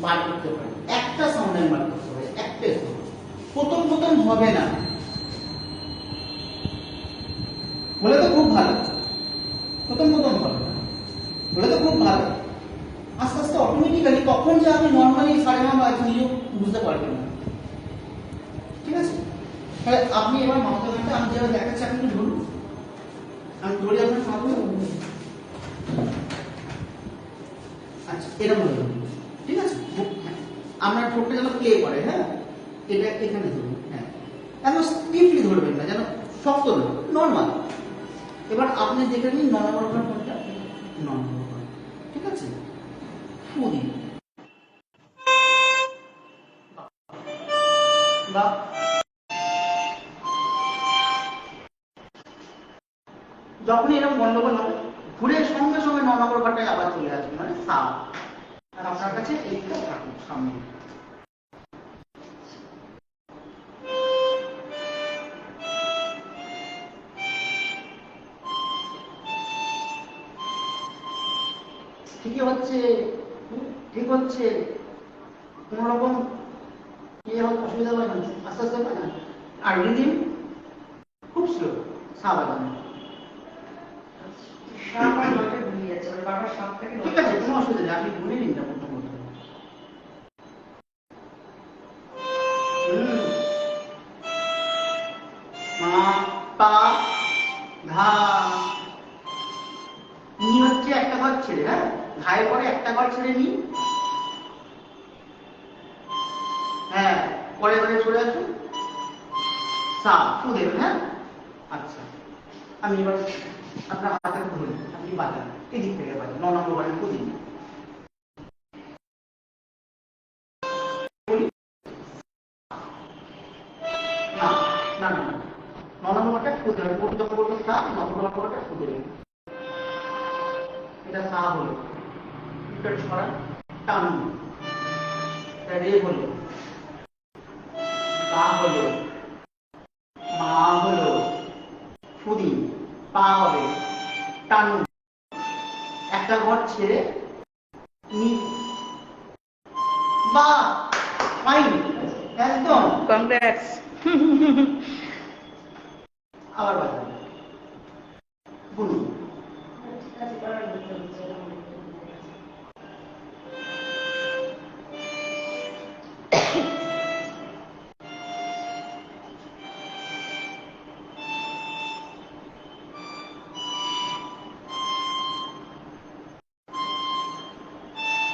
বার করতে পারি, একটা সাউন্ড আমি বার করতে পারি, একটা সাউন্ড। প্রথম প্রথম হবে না বলে তো খুব ভালো, প্রথম প্রথম হবে না বলে তো খুব ভালো, আস্তে আস্তে অটোমেটিক্যালি কখন যে আপনি নর্মালি সারেগা বা নিজেও বুঝতে পারবেন না। ঠিক আছে, তাহলে আপনি এবার মাথা ঘাটটা আমি যেভাবে দেখাচ্ছি আপনি একটু ধরুন, আমি ধরে আপনার সামনে। আচ্ছা এরকম হয়ে যাবে, ঠিক আছে। হ্যাঁ, আপনার ঠোঁটটা যেন প্লে করে, হ্যাঁ এটা এখানে ধরুন, হ্যাঁ এখন স্টিফলি ধরবেন না, যেন শক্ত না, নর্মাল। এবার আপনি দেখে নিন নর্মাল কোনটা, নর্মাল, ঠিক আছে। ফু দিন বা যখনই এরকম গন্ডগোল হবে ঘুরে সঙ্গে সঙ্গে 9 নম্বর ঘরটায় আবার চলে আসবে, মানে সা। আর আপনার কাছে এইটা থাকুন সামনে। ঠিকই হচ্ছে, ঠিক হচ্ছে, কোন রকম ইয়ে অসুবিধা হয় না, আস্তে আস্তে হয় না। আর রিদিম খুব স্লো, সা বাজানো। ঠিক আছে, কোনো অসুবিধা নেই, আপনি ঘুরে নিন না প্রথম প্রথম। মা পা ধা, নি হচ্ছে একটা ঘর ছেড়ে, হ্যাঁ ঘায়ের পরে একটা ঘর ছেড়ে নি, হ্যাঁ পরে ঘরে চলে আসুন, সা ফু দেবেন, হ্যাঁ। আচ্ছা আমি এবার আপনার হাতে ধরি, আপনি বাজান এদিক থেকে বাজান, 9 নম্বর ঘরে ফু দিন। না না না, 9 নম্বরটা ফু দেবেন, যখন বলবো সা 9 নম্বরটা ফু দেবেন। এটা সা হলো, এটা ছড়া টান, রে হলো, গা হলো, মা হলো, ফুদি, পা হবে, টানু, একটা ঘর ছেড়ে নি, বা ফাইন, একদম কংগ্রেটস। আবার বাজান বুঝুন।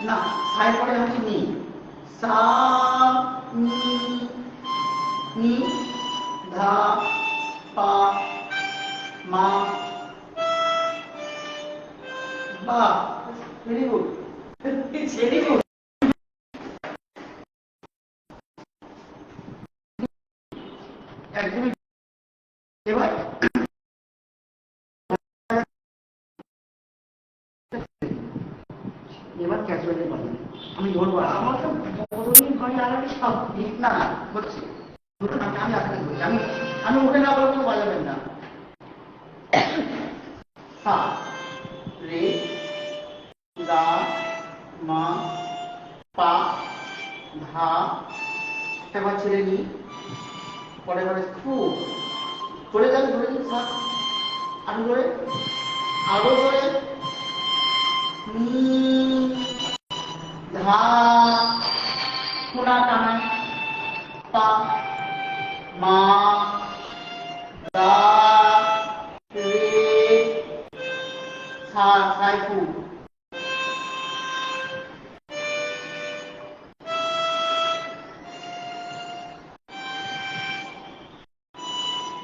না সাইড পরে হচ্ছে নি, সা নি, নি ধা পা মা, বা ভেরি গুড, ভেরি গুড, একদমই। এবার এবার ক্যাজুয়ালি বলেন, আমি ধরবো, আমার তো বদলিন হয় আর সব ঠিক না হচ্ছে, ধরুন আমি আপনাকে বলছি, আমি ওকে না বলে কোনো বাজাবেন না। সা রে গা মা পা ধা, একবার ছেড়ে নি, পরে পরে খুব ধরে যান, ধরে দিন সা, আমি ধরে আরো ধরে নি ধা, খোলা টানা, পা মা দা রে সা, সাইকু,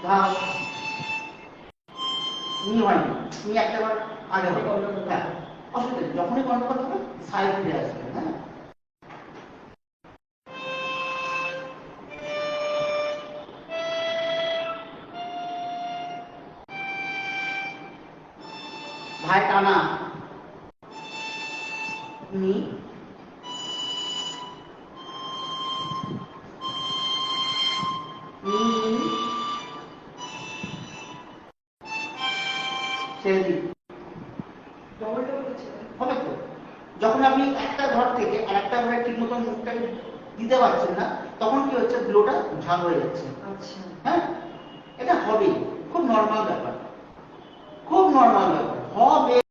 ধা নি হয়নি, নি একটা বার আগে হবে, হ্যাঁ অসুবিধা নেই, যখনই গন্ডগোল হবে সাইড ফিরে আসবে, হ্যাঁ। ভাই টানা নি নি ছেড়ে দিন, হবে তো। যখন আপনি একটা ঘর থেকে আর একটা ঘরে ঠিক মতন মুখটাকে দিতে পারছেন না, তখন কি হচ্ছে, ব্লোটা ঝাল হয়ে যাচ্ছে। আচ্ছা। হ্যাঁ, এটা হবেই, খুব নর্মাল ব্যাপার, খুব নর্মাল ব্যাপার।